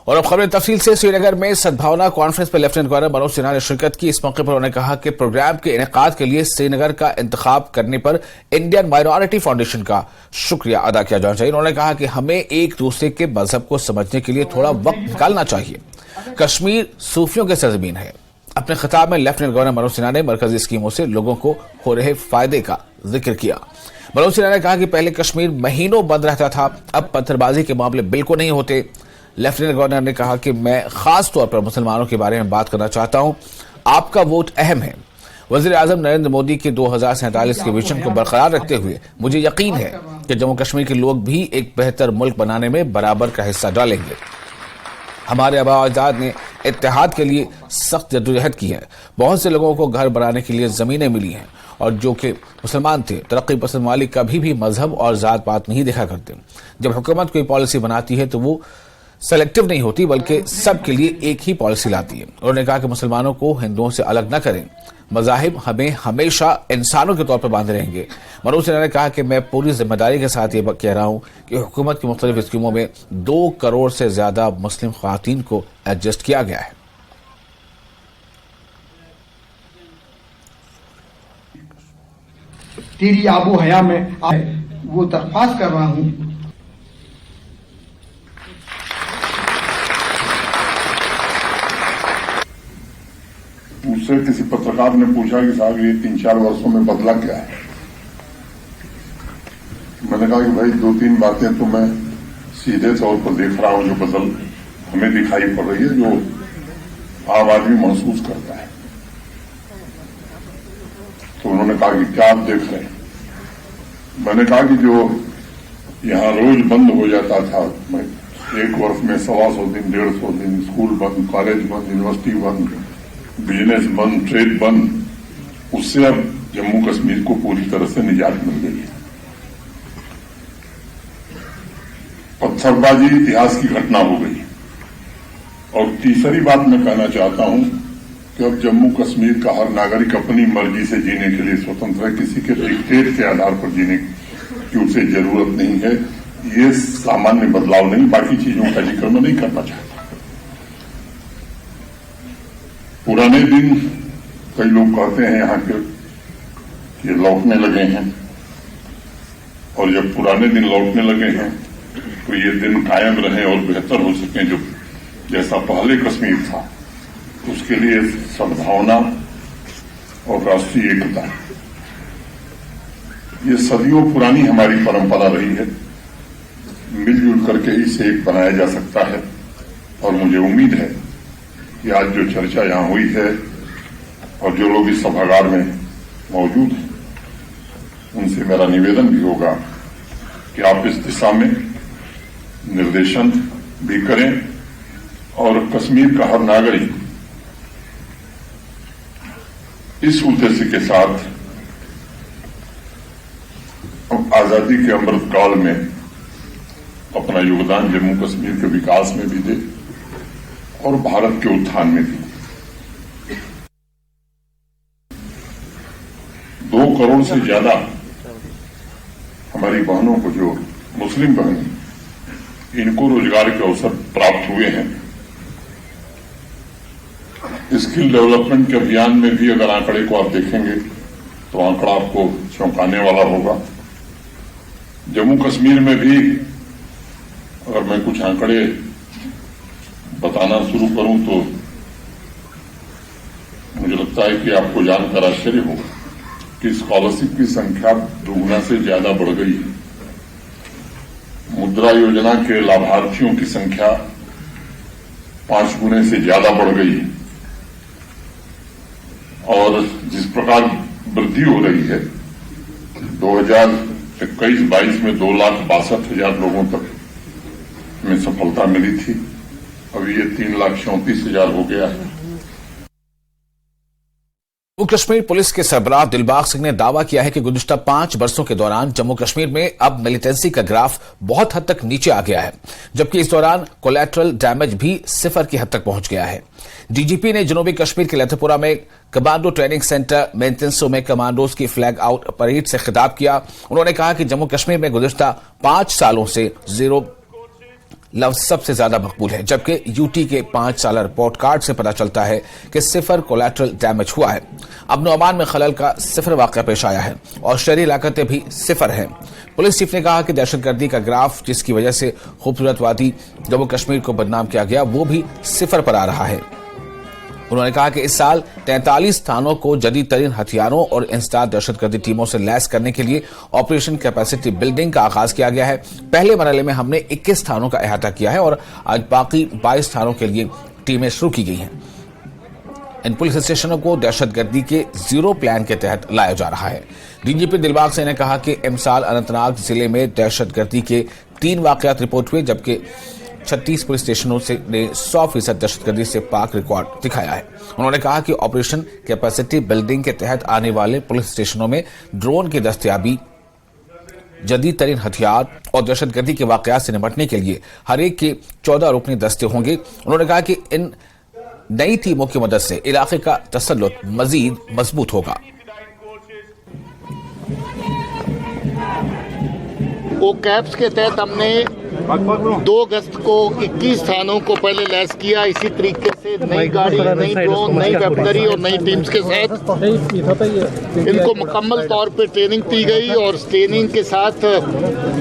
और अब खबरें तफसील से। श्रीनगर में सद्भावना कॉन्फ्रेंस में लेफ्टिनेंट गवर्नर मनोज सिन्हा ने शिरकत की। इस मौके पर उन्होंने कहा कि प्रोग्राम के इनेकाद के लिए श्रीनगर का इंतखाब करने पर इंडियन माइनॉरिटी फाउंडेशन का शुक्रिया अदा किया जाना चाहिए। उन्होंने कहा कि हमें एक दूसरे के मजहब को समझने के लिए थोड़ा वक्त निकालना चाहिए। कश्मीर सूफियों की सरजमीन है। अपने खिताब में लेफ्टिनेंट गवर्नर मनोज सिन्हा ने मरकजी स्कीमों से लोगों को हो रहे फायदे का जिक्र किया। मनोज सिन्हा ने कहा कि पहले कश्मीर महीनों बंद रहता था, अब पत्थरबाजी के मामले बिल्कुल नहीं होते। लेफ्टिनेंट गवर्नर ने कहा कि मैं खास तौर पर मुसलमानों के बारे में बात करना चाहता हूं। आपका वोट अहम है। वजीर आजम नरेंद्र मोदी के 2047 के विजन को बरकरार रखते हुए मुझे यकीन है कि जम्मू कश्मीर के लोग भी एक बेहतर मुल्क बनाने में बराबर का हिस्सा डालेंगे। हमारे आबा अजदाद ने इत्तेहाद के लिए सख्त जद्दोजहद की है। बहुत से लोगों को घर बनाने के लिए जमीनें मिली हैं और जो कि मुसलमान थे। तरक्की पसंद मालिक कभी भी मजहब और जात पात नहीं देखा करते। जब हुकूमत कोई पॉलिसी बनाती है तो वो सेलेक्टिव नहीं होती बल्कि सबके लिए एक ही पॉलिसी लाती है। उन्होंने कहा कि मुसलमानों को हिंदुओं से अलग न करें। मज़ाहिब हमें हमेशा इंसानों के तौर पर बांधे रहेंगे। मनोज सिन्हा ने कहा कि मैं पूरी जिम्मेदारी के साथ ये कह रहा हूं कि हुकूमत की मुख्तलिफ स्कीमों में 2 करोड़ से ज्यादा मुस्लिम ख्वातीन को एडजस्ट किया गया है। तेरी आबो हया में वो दरख्वास्त कर रहा हूं। मुझसे किसी पत्रकार ने पूछा कि साहब ये 3-4 वर्षों में बदला क्या है। मैंने कहा कि भाई 2-3 बातें तो मैं सीधे तौर पर देख रहा हूं जो बदल हमें दिखाई पड़ रही है, जो आम आदमी महसूस करता है। तो उन्होंने कहा कि क्या आप देख रहे हैं। मैंने कहा कि जो यहां रोज बंद हो जाता था, 1 वर्ष में 125 दिन 150 दिन स्कूल बंद, कॉलेज बंद, यूनिवर्सिटी बंद, बिजनेस बंद, ट्रेड बंद, उससे अब जम्मू कश्मीर को पूरी तरह से निजात मिल गई है। पत्थरबाजी इतिहास की घटना हो गई। और तीसरी बात मैं कहना चाहता हूं कि अब जम्मू कश्मीर का हर नागरिक अपनी मर्जी से जीने के लिए स्वतंत्र है। किसी के डिक्टेट के आधार पर जीने की उसे जरूरत नहीं है। ये सामान्य बदलाव नहीं, बाकी चीजों का जिक्र मैं नहीं करना चाहता। पुराने दिन कई लोग कहते हैं यहाँ के ये लौटने लगे हैं, और जब पुराने दिन लौटने लगे हैं तो ये दिन कायम रहे और बेहतर हो सके जो जैसा पहले कश्मीर था। उसके लिए सद्भावना और राष्ट्रीय एकता, ये सदियों पुरानी हमारी परंपरा रही है। मिलजुल करके ही इसे एक बनाया जा सकता है। और मुझे उम्मीद है कि आज जो चर्चा यहां हुई है और जो लोग इस सभागार में मौजूद हैं, उनसे मेरा निवेदन भी होगा कि आप इस दिशा में निर्देशन भी करें और कश्मीर का हर नागरिक इस उद्देश्य के साथ आजादी के अमृत काल में अपना योगदान जम्मू कश्मीर के विकास में भी दे और भारत के उत्थान में भी। 2 करोड़ से ज्यादा हमारी बहनों को, जो मुस्लिम बहनें, इनको रोजगार के अवसर प्राप्त हुए हैं। स्किल डेवलपमेंट के अभियान में भी अगर आंकड़े को आप देखेंगे तो आंकड़ा आपको चौंकाने वाला होगा। जम्मू कश्मीर में भी अगर मैं कुछ आंकड़े बताना शुरू करूं तो मुझे लगता है कि आपको जानकर आश्चर्य होगा कि स्कॉलरशिप की संख्या 2 से ज्यादा बढ़ गई है। मुद्रा योजना के लाभार्थियों की संख्या 5 गुने से ज्यादा बढ़ गई है। और जिस प्रकार वृद्धि हो रही है, 2021-22 में 2,62,000 लोगों तक में सफलता मिली थी। अभी ये 3,34,000 हो गया है। जम्मू कश्मीर पुलिस के सरबराह दिलबाग सिंह ने दावा किया है कि गुज़िश्ता 5 वर्षों के दौरान जम्मू कश्मीर में अब मिलिटेंसी का ग्राफ बहुत हद तक नीचे आ गया है, जबकि इस दौरान कोलैटरल डैमेज भी 0 की हद तक पहुंच गया है। डीजीपी ने जनूबी कश्मीर के लथपुरा में कमांडो ट्रेनिंग सेंटर मेंटेंसो में कमांडोज की फ्लैग आउट परेड से खिताब किया। उन्होंने कहा कि जम्मू कश्मीर में गुज़िश्ता 5 सालों से जीरो लफ्ज सबसे ज्यादा मकबूल है, जबकि यूटी के 5 साल रिपोर्ट कार्ड से पता चलता है कि 0 कोलैटरल डैमेज हुआ है। अमन अमान में खलल का 0 वाकया पेश आया है और शहरी इलाकतें भी 0 हैं। पुलिस चीफ ने कहा कि दहशतगर्दी का ग्राफ जिसकी वजह से खूबसूरत वादी जम्मू कश्मीर को बदनाम किया गया वो भी 0 पर आ रहा है। उन्होंने कहा कि इस साल 43 थानों को जदीद तरीन हथियारों और इंसदाद दहशतगर्दी टीमों से लैस करने के लिए ऑपरेशन कैपेसिटी बिल्डिंग का आगाज किया गया है। पहले मरहले में हमने 21 थानों का अहाता किया है और आज बाकी 22 थानों के लिए टीमें शुरू की गई हैं। इन पुलिस स्टेशनों को दहशतगर्दी के जीरो प्लान के तहत लाया जा रहा है। डीजीपी दिलबाग सिंह ने कहा कि इमसाल अनंतनाग जिले में दहशतगर्दी के 3 वाकयात रिपोर्ट हुए, जबकि 36 पुलिस स्टेशनों से ने 100% दहशतगर्दी से पाक रिकॉर्ड दिखाया है। उन्होंने कहा कि ऑपरेशन कैपेसिटी बिल्डिंग के तहत आने वाले पुलिस स्टेशनों में ड्रोन की दस्तयाबी, जदीद तरीन हथियार और दहशतगर्दी के वाकयात से निपटने के लिए हर एक के 14 रुकनी दस्ते होंगे। उन्होंने कहा कि इन नई टीमों की मदद से इलाके का तसल्लुत मजीद मजबूत होगा। वो कैप्स के तहत हमने 2 अगस्त को 21 थानों को पहले लैस किया। इसी तरीके से नई गाड़ी, नई ड्रोन, नई वेपनरी और नई टीम्स के साथ इनको मुकम्मल तौर पे ट्रेनिंग दी गई और ट्रेनिंग के साथ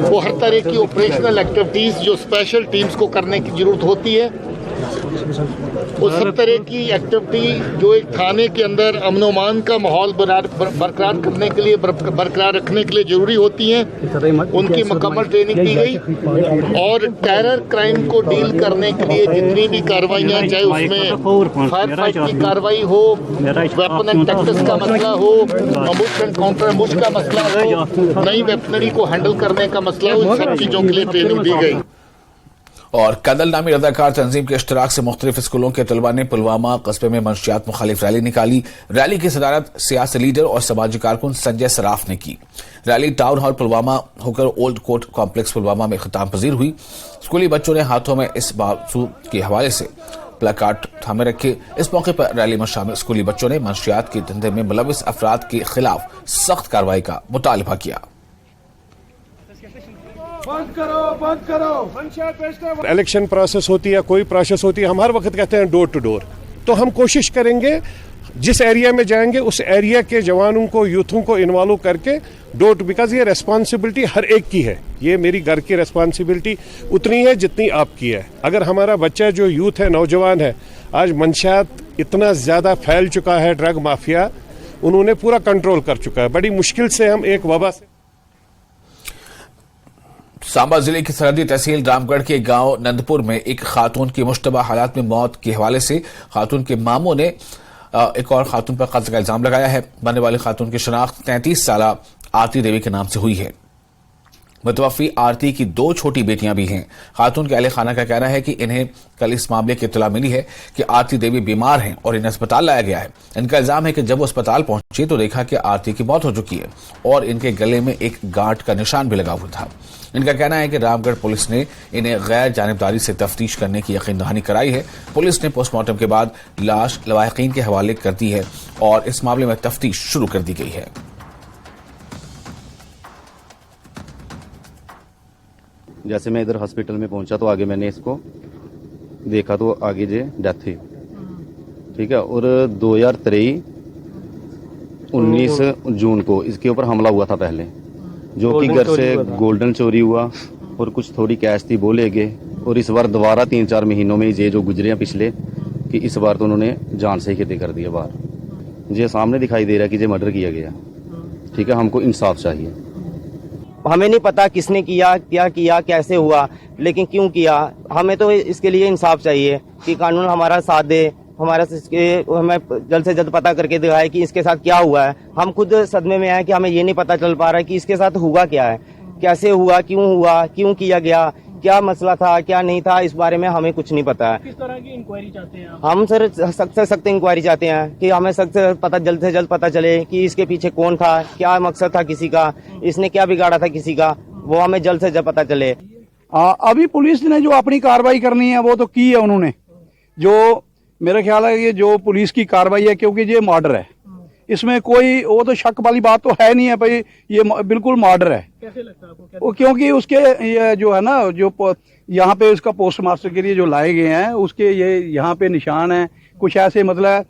वो हर तरह की ऑपरेशनल एक्टिविटीज जो स्पेशल टीम्स को करने की जरूरत होती है, वो सब तरह की एक्टिविटी जो एक थाने के अंदर अमन अमान का माहौल बरकरार करने के लिए, बरकरार रखने के लिए जरूरी होती हैं, उनकी मुकम्मल ट्रेनिंग दी गई। और टेरर क्राइम को डील करने के लिए जितनी भी कार्रवाइयाँ, चाहे उसमें फायर फाइट की कार्रवाई हो, वेपन एंड टैक्टिक्स का मसला हो, अम्बुश एंड काउंटर अम्बुश का मसला हो, नई वेपनरी को हैंडल करने का मसला हो, इन सब चीज़ों के लिए ट्रेनिंग दी गई। और कदल नामी रजाकार तंजीम के इश्तराक से मुख्तलिफ स्कूलों के तलबा ने पुलवामा कस्बे में मंशियात मुखालिफ रैली निकाली। रैली की सदारत सियासी लीडर और समाजी कारकुन संजय सराफ ने की। रैली टाउन हॉल पुलवामा होकर ओल्ड कोर्ट कॉम्प्लेक्स पुलवामा में खिताम पजीर हुई। स्कूली बच्चों ने हाथों में इस बावजूद के हवाले से प्लेकार्ड थामे रखे। इस मौके पर रैली में शामिल स्कूली बच्चों ने मंशियात के धंधे में मुलविस अफराद के खिलाफ सख्त कार्रवाई का मुतालबा किया। बंद करो। इलेक्शन प्रोसेस होती है, कोई प्रोसेस होती है, हम हर वक्त कहते हैं डोर टू डोर। तो हम कोशिश करेंगे जिस एरिया में जाएंगे उस एरिया के जवानों को, यूथों को इन्वॉल्व करके डोर टू, बिकॉज ये रेस्पॉन्सिबिलिटी हर एक की है। ये मेरी घर की रेस्पॉन्सिबिलिटी उतनी है जितनी आपकी है। अगर हमारा बच्चा जो यूथ है, नौजवान है, आज मंशियात इतना ज्यादा फैल चुका है, ड्रग माफिया उन्होंने पूरा कंट्रोल कर चुका है। बड़ी मुश्किल से हम एक वबा से। सांबा जिले की सरहदी तहसील रामगढ़ के गांव नंदपुर में एक खातून की मुश्तबा हालात में मौत के हवाले से खातून के मामों ने एक और खातून पर कत्ल का इल्जाम लगाया है। मरने वाली खातून की शनाख्त 33 साल आरती देवी के नाम से हुई है। मुतवफ़ी आरती की 2 छोटी बेटियां भी हैं। खातून के अहले खाना का कहना है कि इन्हें कल इस मामले की इत्तला मिली है कि आरती देवी बीमार हैं और इन्हें अस्पताल लाया गया है। इनका इल्जाम है कि जब वो अस्पताल पहुंची तो देखा कि आरती की मौत हो चुकी है और इनके गले में एक गांठ का निशान भी लगा हुआ था। इनका कहना है कि रामगढ़ पुलिस ने इन्हें गैर जानिबदारी से तफ्तीश करने की यकीन दहानी कराई है। पुलिस ने पोस्टमार्टम के बाद लाश लवाहिकीन के हवाले कर दी है और इस मामले में तफ्तीश शुरू कर दी गई है। जैसे मैं इधर हॉस्पिटल में पहुंचा तो आगे मैंने इसको देखा तो आगे जे डेथ थी, ठीक है। और 2023 19 जून को इसके ऊपर हमला हुआ था पहले, जो कि घर से गोल्डन चोरी हुआ और कुछ थोड़ी कैश थी वो ले गए। और इस बार दोबारा 3-4 महीनों में ये जो गुजरे हैं पिछले, कि इस बार तो उन्होंने जान से ही खेती कर दिया बाहर। ये सामने दिखाई दे रहा है कि ये मर्डर किया गया, ठीक है। हमको इंसाफ चाहिए। हमें नहीं पता किसने किया, क्या किया, कैसे हुआ, लेकिन क्यों किया, हमें तो इसके लिए इंसाफ चाहिए कि कानून हमारा साथ दे, हमें जल्द से जल्द पता करके दिखाए कि इसके साथ क्या हुआ है। हम खुद सदमे में आए कि हमें ये नहीं पता चल पा रहा है कि इसके साथ हुआ क्या है, कैसे हुआ, क्यों किया गया, क्या मसला था, क्या नहीं था, इस बारे में हमें कुछ नहीं पता है। किस तरह की इंक्वायरी चाहते हैं आप? हम सर सख्त से सख्त इंक्वायरी चाहते हैं कि हमें सख्त पता जल्द से जल्द पता चले कि इसके पीछे कौन था, क्या मकसद था किसी का, इसने क्या बिगाड़ा था किसी का, वो हमें जल्द से जल्द पता चले। अभी पुलिस ने जो अपनी कार्रवाई करनी है वो तो की है उन्होंने। जो मेरा ख्याल है कि जो पुलिस की कार्रवाई है, क्योंकि ये मर्डर है, इसमें कोई वो तो शक वाली बात तो है नहीं है भाई, ये बिल्कुल मर्डर है। कैसे लगता है आपको? क्योंकि उसके ये जो है ना, जो यहाँ पे इसका पोस्ट मास्टर के लिए जो लाए गए हैं उसके ये यहाँ पे निशान है, कुछ ऐसे मतलब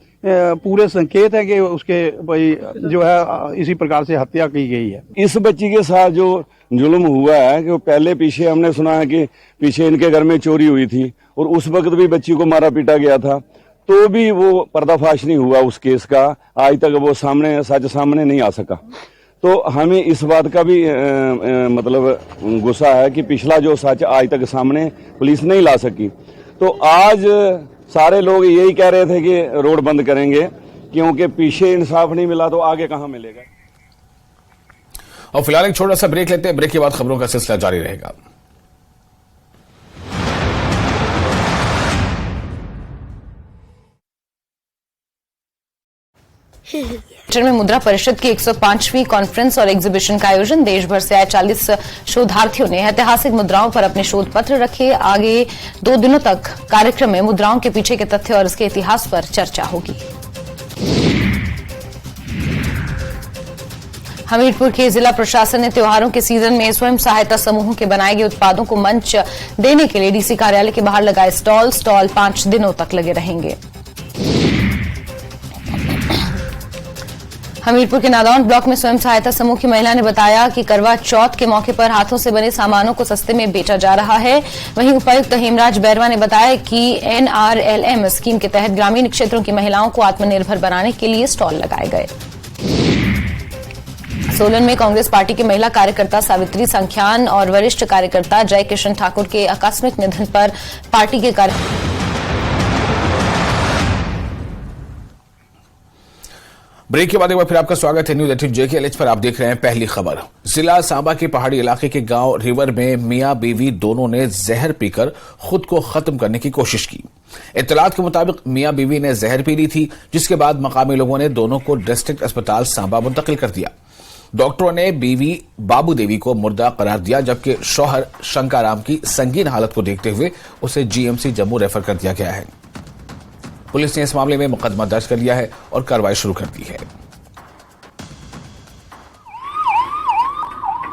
पूरे संकेत है कि उसके भाई जो है इसी प्रकार से हत्या की गई है। इस बच्ची के साथ जो जुल्म हुआ है कि पहले पीछे हमने सुना है कि पीछे इनके घर में चोरी हुई थी और उस वक्त भी बच्ची को मारा पीटा गया था, तो भी वो पर्दाफाश नहीं हुआ उस केस का, आज तक वो सच सामने नहीं आ सका। तो हमें इस बात का भी मतलब गुस्सा है कि पिछला जो सच आज तक सामने पुलिस नहीं ला सकी। तो आज सारे लोग यही कह रहे थे कि रोड बंद करेंगे, क्योंकि पीछे इंसाफ नहीं मिला तो आगे कहां मिलेगा। और फिलहाल एक छोटा सा ब्रेक लेते हैं, ब्रेक के बाद खबरों का सिलसिला जारी रहेगा। में मुद्रा परिषद की 105वीं कॉन्फ्रेंस और एग्जीबिशन का आयोजन। देश भर से आए 40 शोधार्थियों ने ऐतिहासिक मुद्राओं पर अपने शोध पत्र रखे। आगे 2 दिनों तक कार्यक्रम में मुद्राओं के पीछे के तथ्य और इसके इतिहास पर चर्चा होगी। हमीरपुर के जिला प्रशासन ने त्योहारों के सीजन में स्वयं सहायता समूहों के बनाए गए उत्पादों को मंच देने के लिए डीसी कार्यालय के बाहर लगाए स्टॉल 5 दिनों तक लगे रहेंगे। हमीरपुर के नादौन ब्लॉक में स्वयं सहायता समूह की महिला ने बताया कि करवा चौथ के मौके पर हाथों से बने सामानों को सस्ते में बेचा जा रहा है। वहीं उपायुक्त हेमराज बैरवा ने बताया कि NRLM स्कीम के तहत ग्रामीण क्षेत्रों की महिलाओं को आत्मनिर्भर बनाने के लिए स्टॉल लगाए गए। सोलन में कांग्रेस पार्टी की महिला कार्यकर्ता सावित्री संख्यान और वरिष्ठ कार्यकर्ता जय किशन ठाकुर के आकस्मिक निधन पर पार्टी के ब्रेक के बाद एक बार फिर आपका स्वागत है न्यूज 18 JKLH पर। आप देख रहे हैं पहली खबर। जिला सांबा के पहाड़ी इलाके के गांव रिवर में मियां बीवी दोनों ने जहर पीकर खुद को खत्म करने की कोशिश की। इत्तलात के मुताबिक मियां बीवी ने जहर पी ली थी, जिसके बाद मकामी लोगों ने दोनों को डिस्ट्रिक्ट अस्पताल सांबा मुंतकिल कर दिया। डॉक्टरों ने बीवी बाबू देवी को मुर्दा करार दिया, जबकि शौहर शंकाराम की संगीन हालत को देखते हुए उसे GMC जम्मू रेफर कर दिया गया है। पुलिस ने इस मामले में मुकदमा दर्ज कर लिया है और कार्रवाई शुरू कर दी है।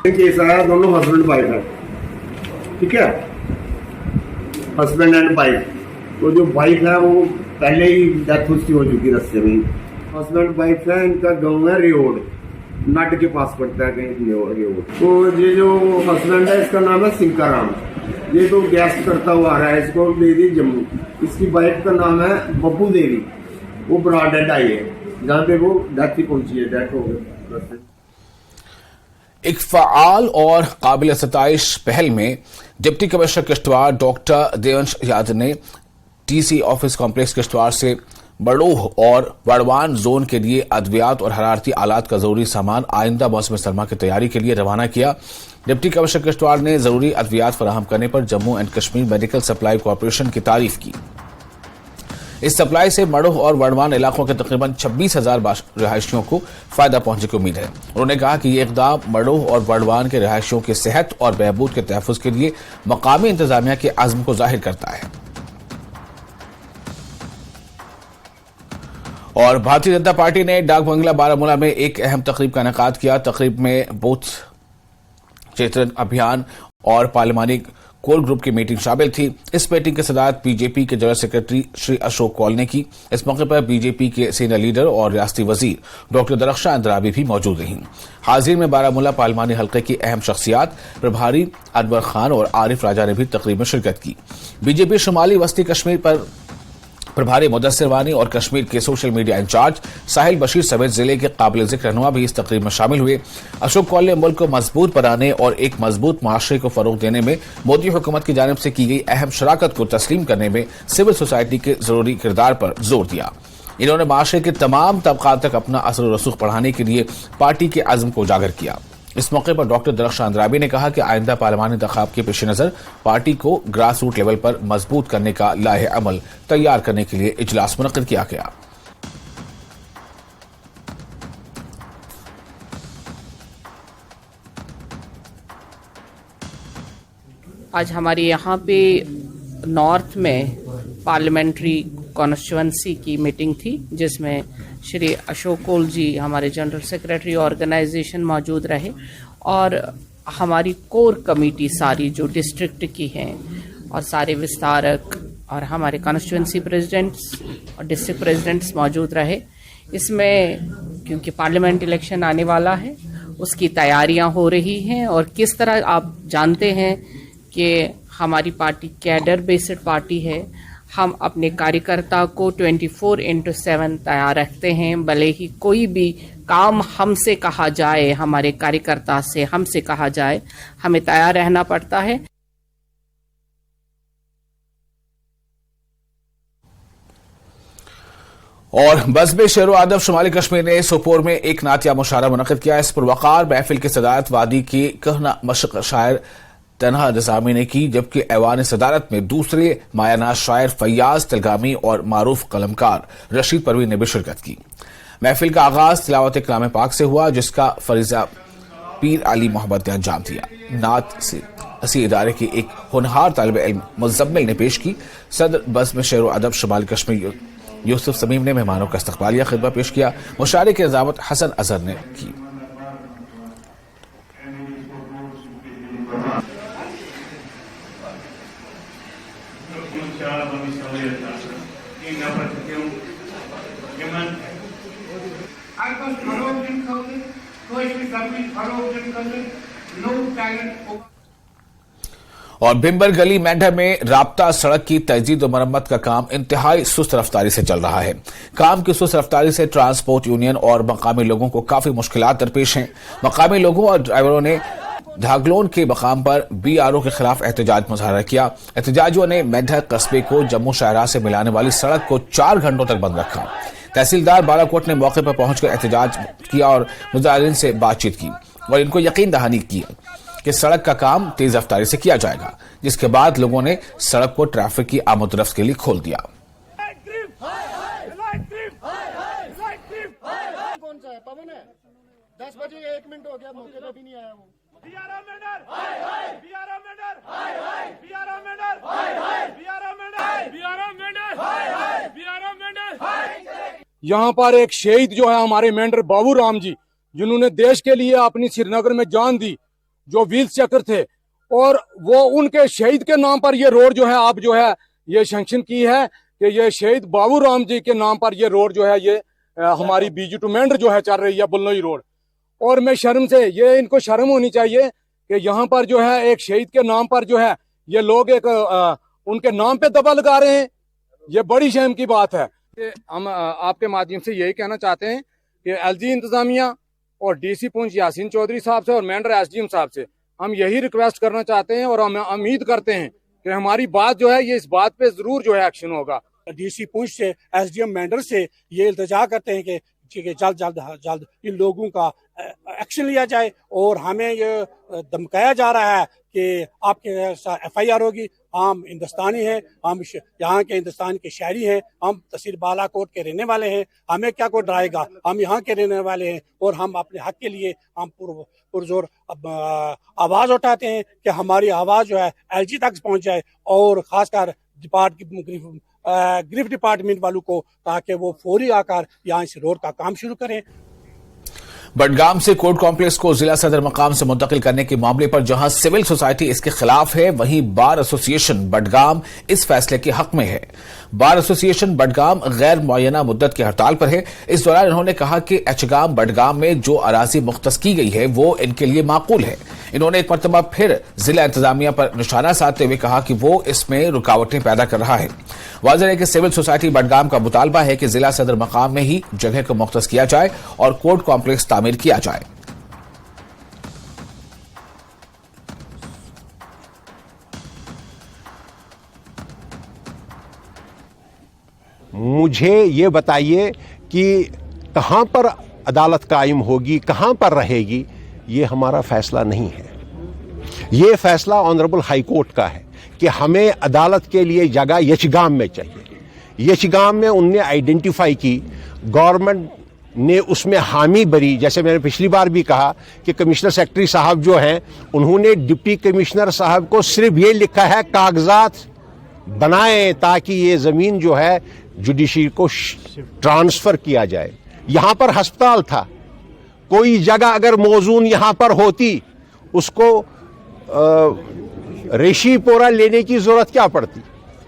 केस आया, दोनों हस्बैंड वाइफ है, ठीक है, हस्बैंड एंड वाइफ। तो जो वाइफ है वो पहले ही डेथ उसकी हो चुकी रास्ते में। हस्बैंड वाइफ है, इनका गाँव है रियोड़, नट के पास पड़ता है कहीं रियोड़। तो ये जो हस्बैंड है इसका नाम है सिंकाराम, ये तो गैस करता हुआ आ रहा है, इसको दे दी जम्मू। इसकी वाइफ का नाम है बब्बू देवी, वो ब्रॉडेड आई है, जहाँ पे वो डेथ ही पहुंची है, डेथ हो गई। एक फ़आल और काबिल सताइश पहल में deputy commissioner Kishtwar doctor Devansh Yadav ने TC ऑफिस कॉम्प्लेक्स किश्तवाड़ से बड़ोह और वड़वान जोन के लिए अद्वियात और हरारती आलात का जरूरी सामान आइंदा मौसम सरमा की तैयारी के लिए रवाना किया। डिप्टी कमिश्नर किश्तवाड़ ने जरूरी अद्वियात फराहम करने पर Jammu and Kashmir medical supply corporation की तारीफ की। इस सप्लाई से मड़ोह और वड़वान इलाकों के तकरीबन 26,000 रिहायशियों को फायदा पहुंचने की उम्मीद है। उन्होंने कहा कि ये इकदाम मड़ोह और वड़वान के रिहायशियों की सेहत और बहबूद के तहफ़्फ़ुज़ के लिए मकामी इंतजामिया के अज़्म को जाहिर करता है। और भारतीय जनता पार्टी ने डाक बंगला बारामूला में एक अहम तकरीब का इनेकाद किया। तकरीब में बूथ चेतन अभियान और पार्लिमानी कोर ग्रुप की मीटिंग शामिल थी। इस मीटिंग की सदारत बीजेपी के जनरल सेक्रेटरी श्री अशोक कौल ने की। इस मौके पर बीजेपी के सीनियर लीडर और रियासती वजीर डॉक्टर दरख्शां अंद्राबी भी मौजूद रहीं। हाजिर में बारामूला पार्लिमानी हल्के की अहम शख्सियात प्रभारी अनवर खान और आरिफ राजा ने भी तकरीब में शिरकत की। बीजेपी शुमाली वस्ती कश्मीर पर प्रभारी मुदस्सिर वानी और कश्मीर के सोशल मीडिया इंचार्ज साहिल बशीर समेत जिले के काबिल जिक्र रहनुमा भी इस तकरीब में शामिल हुए। अशोक कौल ने मुल्क को मजबूत बनाने और एक मजबूत माशरे को फरोग देने में मोदी हुकूमत की जानिब से की गई अहम शराकत को तस्लीम करने में सिविल सोसाइटी के जरूरी किरदार पर जोर दिया। इन्होंने माशरे के तमाम तबकात तक अपना असर और रसूख बढ़ाने के लिए पार्टी के अज़्म को उजागर किया। इस मौके पर डॉक्टर दरख्शां अंद्राबी ने कहा कि आइंदा पार्लिमानी इंतखाब के पेश नजर पार्टी को ग्रास रूट लेवल पर मजबूत करने का लाहे अमल तैयार करने के लिए इजलास मुनक्किद किया गया। आज हमारे यहाँ पे नॉर्थ में पार्लियामेंट्री कॉन्स्टिट्यूएंसी की मीटिंग थी, जिसमें श्री अशोक कौल जी हमारे जनरल सेक्रेटरी ऑर्गेनाइजेशन मौजूद रहे और हमारी कोर कमेटी सारी जो डिस्ट्रिक्ट की हैं और सारे विस्तारक और हमारे कॉन्स्टिट्यूंसी प्रेसिडेंट्स और डिस्ट्रिक्ट प्रेसिडेंट्स मौजूद रहे। इसमें क्योंकि पार्लियामेंट इलेक्शन आने वाला है, उसकी तैयारियां हो रही हैं और किस तरह आप जानते हैं कि हमारी पार्टी कैडर बेस्ड पार्टी है। हम अपने कार्यकर्ता को 24/7 तैयार रखते हैं। भले ही कोई भी काम हमसे कहा जाए, हमारे कार्यकर्ता से हमसे कहा जाए, हमें तैयार रहना पड़ता है। और बज़्म शेरो अदब शुमाली कश्मीर ने सोपोर में एक नातिया मुशायरा मुनक़िद किया। इस पुरवकार महफिल की सदारत वादी की कहना मशक शायर तनहा निज़ामी ने की, जबकि ऐवान सदारत में दूसरे मायानाज शायर फैयाज तिलगामी और मारूफ कलमकार रशीद परवीन ने भी शिरकत की। महफिल का आगाज तिलावत कलाम पाक से हुआ, जिसका फरीजा पीर अली मोहम्मद ने अंजाम दिया। नात से इसी इदारे के एक होनहार तालिब इल्म मुज़म्मिल ने पेश की। सदर बज़्म शेरो अदब शुमाली कश्मीर यूसुफ समीम ने मेहमानों का इस्तकबालिया खितबा पेश किया। मुशायरे की निज़ामत हसन अजहर ने की। और बिम्बर गली मेंढा में राब्ता सड़क की तजदीद और मरम्मत का काम इंतहाई सुस्त रफ्तारी से चल रहा है। काम की सुस्त रफ्तारी से ट्रांसपोर्ट यूनियन और मकामी लोगों को काफी मुश्किलात दरपेश हैं। मकामी लोगों और ड्राइवरों ने धागलोन के मकाम पर BRO के खिलाफ एहतजाज मुजाहरा किया। एहतजाजियों ने मेंढा कस्बे को जम्मू शाहराह से मिलाने वाली सड़क को 4 घंटों तक बंद रखा। तहसीलदार बालाकोट ने मौके पर पहुंचकर एहतजाज किया और मुजाहिरीन से बातचीत की और इनको यकीन दहानी की कि सड़क का काम तेज रफ्तारी से किया जाएगा, जिसके बाद लोगों ने सड़क को ट्रैफिक की आमद-रफ्त के लिए खोल दिया। कौन सा है? पवन है। 10 बजे 1 मिनट हो गया, मौके पे भी नहीं आया वो। यहाँ पर एक शहीद जो है हमारे मेंढर बाबू राम जी, जिन्होंने देश के लिए अपनी श्रीनगर में जान दी, जो वीर चक्र थे, और वो उनके शहीद के नाम पर ये रोड जो है आप जो है ये सैंक्शन की है कि ये शहीद बाबू राम जी के नाम पर ये रोड जो है ये हमारी बीजू टू मेंढर जो है चल रही है बुल्लोई रोड। और मैं शर्म से, ये इनको शर्म होनी चाहिए कि यहाँ पर जो है एक शहीद के नाम पर जो है ये लोग एक उनके नाम पे दबा लगा रहे हैं। ये बड़ी शर्म की बात है। हम आपके माध्यम से यही कहना चाहते हैं कि LG इंतजामिया और DC पुंछ यासीन चौधरी साहब से और मेंढर SDM साहब से हम यही रिक्वेस्ट करना चाहते हैं और हम उम्मीद करते हैं कि हमारी बात जो है ये इस बात पे जरूर जो है एक्शन होगा। DC पुंछ से SDM मेंढर से ये इल्तिजा करते हैं कि जल्द इन लोगों का एक्शन लिया जाए और हमें ये धमकाया जा रहा है कि आपके FIR होगी। हम हिंदुस्तानी हैं, हम यहाँ के हिंदुस्तान के शहरी हैं, हम तहसील बालाकोट के रहने वाले हैं, हमें क्या कोई डराएगा, हम यहाँ के रहने वाले हैं और हम अपने हक के लिए हम पुरजोर आवाज़ उठाते हैं कि हमारी आवाज़ जो है LG तक पहुँच जाए और ख़ासकर गिरफ्त डिपार्टमेंट वालों को, ताकि वो फौरी आकर यहाँ इस रोड का काम शुरू करें। बडगाम से कोर्ट कॉम्प्लेक्स को जिला सदर मकाम से मुंतकिल करने के मामले पर जहां सिविल सोसाइटी इसके खिलाफ है, वहीं बार एसोसिएशन बडगाम इस फैसले के हक में है। बार एसोसिएशन बडगाम गैर मुअय्यना मुद्दत की हड़ताल पर है। इस दौरान इन्होंने कहा कि एचगाम बडगाम में जो अराजी मुख्तस की गई है वो इनके लिए माकूल है। इन्होंने एक मरतबा फिर जिला इंतजामिया पर निशाना साधते हुए कहा कि वो इसमें रुकावटें पैदा कर रहा है। वाज़ेह है कि सिविल सोसाइटी बडगाम का मुतालबा है कि जिला सदर मकाम में ही जगह को मुख्तस किया जाए और कोर्ट कॉम्प्लेक्स तामीर किया जाए। मुझे ये बताइए कि कहां पर अदालत कायम होगी, कहां पर रहेगी, ये हमारा फैसला नहीं है। ये फैसला ऑनरेबल हाई कोर्ट का है कि हमें अदालत के लिए जगह यचगाम में चाहिए। यचगाम में उनने आइडेंटिफाई की, गवर्नमेंट ने उसमें हामी भरी। जैसे मैंने पिछली बार भी कहा कि कमिश्नर सेक्रेटरी साहब जो हैं, उन्होंने डिप्टी कमिश्नर साहब को सिर्फ ये लिखा है कागजात बनाएं ताकि ये ज़मीन जो है जुडिशरी को ट्रांसफ़र किया जाए। यहाँ पर अस्पताल था, कोई जगह अगर मौजूद यहाँ पर होती उसको रेशीपोरा लेने की जरूरत क्या पड़ती,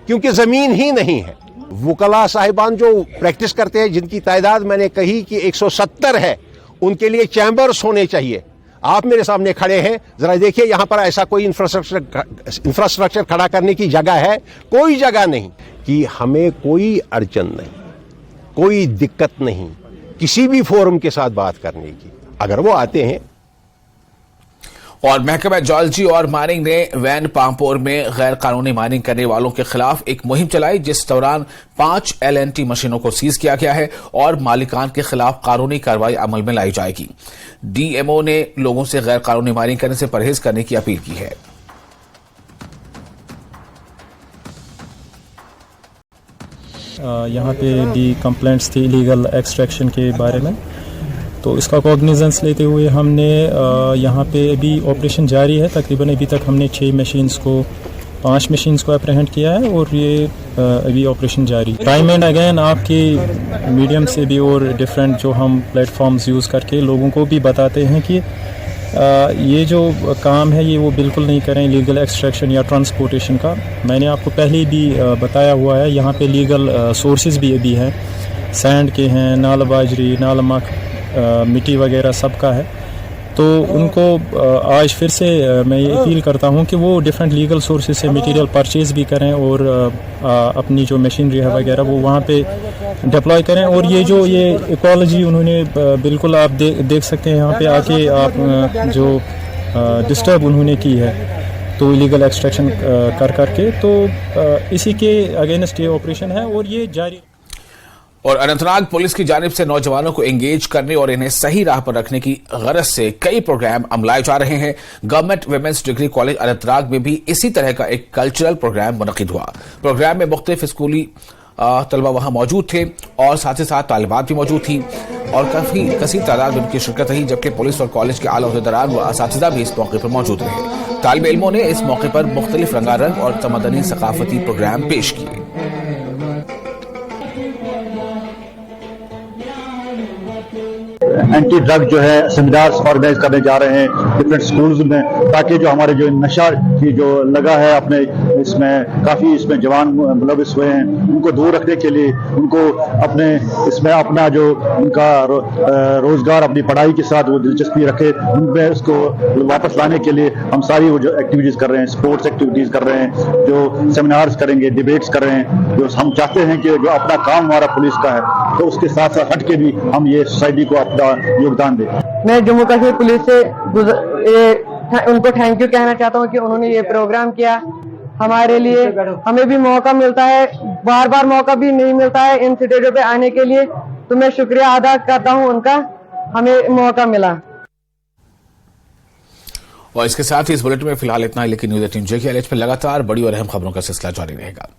क्योंकि जमीन ही नहीं है। वकला साहिबान जो प्रैक्टिस करते हैं, जिनकी तादाद मैंने कही कि 170 है, उनके लिए चैम्बर्स होने चाहिए। आप मेरे सामने खड़े हैं, जरा देखिए यहां पर ऐसा कोई इंफ्रास्ट्रक्चर खड़ा करने की जगह है? कोई जगह नहीं। कि हमें कोई अड़चन नहीं, कोई दिक्कत नहीं किसी भी फोरम के साथ बात करने की, अगर वो आते हैं। और महकमा जियोलॉजी और माइनिंग ने वैन पामपोर में गैर कानूनी माइनिंग करने वालों के खिलाफ एक मुहिम चलाई, जिस दौरान 5 LNT मशीनों को सीज किया गया है और मालिकान के खिलाफ कानूनी कार्रवाई अमल में लाई जाएगी। DMO ने लोगों से गैर कानूनी माइनिंग करने से परहेज करने की अपील की है। यहाँ पे भी कंप्लेंट्स थी इलीगल एक्सट्रैक्शन के बारे में, तो इसका कॉग्निजेंस लेते हुए हमने यहाँ पे अभी ऑपरेशन जारी है। तकरीबन अभी तक हमने 5 मशीन्स को अप्रहेंड किया है और ये अभी ऑपरेशन जारी। टाइम एंड अगेन आपकी मीडियम से भी और डिफरेंट जो हम प्लेटफॉर्म्स यूज़ करके लोगों को भी बताते हैं कि ये जो काम है ये वो बिल्कुल नहीं करें, लीगल एक्सट्रैक्शन या ट्रांसपोर्टेशन का। मैंने आपको पहले भी बताया हुआ है, यहाँ पे लीगल सोर्सेज भी अभी हैं, सैंड के हैं, नाला बाजरी, नाला मक, मिट्टी वगैरह सबका है। तो उनको आज फिर से मैं ये अपील करता हूँ कि वो डिफरेंट लीगल सोर्सेज से मटेरियल परचेज भी करें और अपनी जो मशीनरी है वगैरह वो वहाँ पे डिप्लॉय करें। और ये इकोलॉजी उन्होंने बिल्कुल आप देख सकते हैं यहाँ पे आके आप जो डिस्टर्ब उन्होंने की है तो इलीगल एक्सट्रैक्शन कर करके, तो इसी के अगेंस्ट ये ऑपरेशन है और ये जारी। और अनंतनाग पुलिस की जानिब से नौजवानों को एंगेज करने और इन्हें सही राह पर रखने की गरज से कई प्रोग्राम अमलाए जा रहे हैं। Government women's degree college Anantnag में भी इसी तरह का एक कल्चरल प्रोग्राम मुनक्किद हुआ। प्रोग्राम में मुख्तलिफ स्कूली तलबा वहां मौजूद थे और साथ ही साथ तालिबात भी मौजूद थी और काफी कसीर तादाद में उनकी शिरकत रही, जबकि पुलिस और कॉलेज के आला अहदेदारान व असातिज़ा भी इस मौके पर मौजूद रहे। तालिब इल्मों ने इस मौके पर मुख्तलिफ रंगारंग और तमदनी सकाफती प्रोग्राम पेश किए। एंटी ड्रग जो है सेमिनार्स ऑर्गेनाइज करने जा रहे हैं डिफरेंट स्कूल्स में, ताकि जो हमारे जो नशा की जो लगा है अपने इसमें काफ़ी इसमें जवान मुलविस हुए हैं, उनको दूर रखने के लिए, उनको अपने इसमें अपना जो उनका रोजगार अपनी पढ़ाई के साथ वो दिलचस्पी रखे, उनमें उसको वापस लाने के लिए हम सारी वो जो एक्टिविटीज़ कर रहे हैं, स्पोर्ट्स एक्टिविटीज़ कर रहे हैं, जो सेमिनार्स करेंगे, डिबेट्स कर रहे हैं। जो हम चाहते हैं कि जो अपना काम हमारा पुलिस का है तो उसके साथ साथ हट के भी हम ये सोसाइटी को अपना योगदान दें। मैं जम्मू कश्मीर पुलिस से उनको थैंक यू कहना चाहता हूँ कि उन्होंने ये प्रोग्राम किया हमारे लिए। हमें भी मौका मिलता है, बार बार मौका भी नहीं मिलता है इन स्टेजों पे आने के लिए, तो मैं शुक्रिया अदा करता हूँ उनका, हमें मौका मिला। और इसके साथ ही इस बुलेटिन में फिलहाल इतना ही, लेकिन न्यूज़ 18 JKLH पर लगातार बड़ी और अहम खबरों का सिलसिला जारी रहेगा।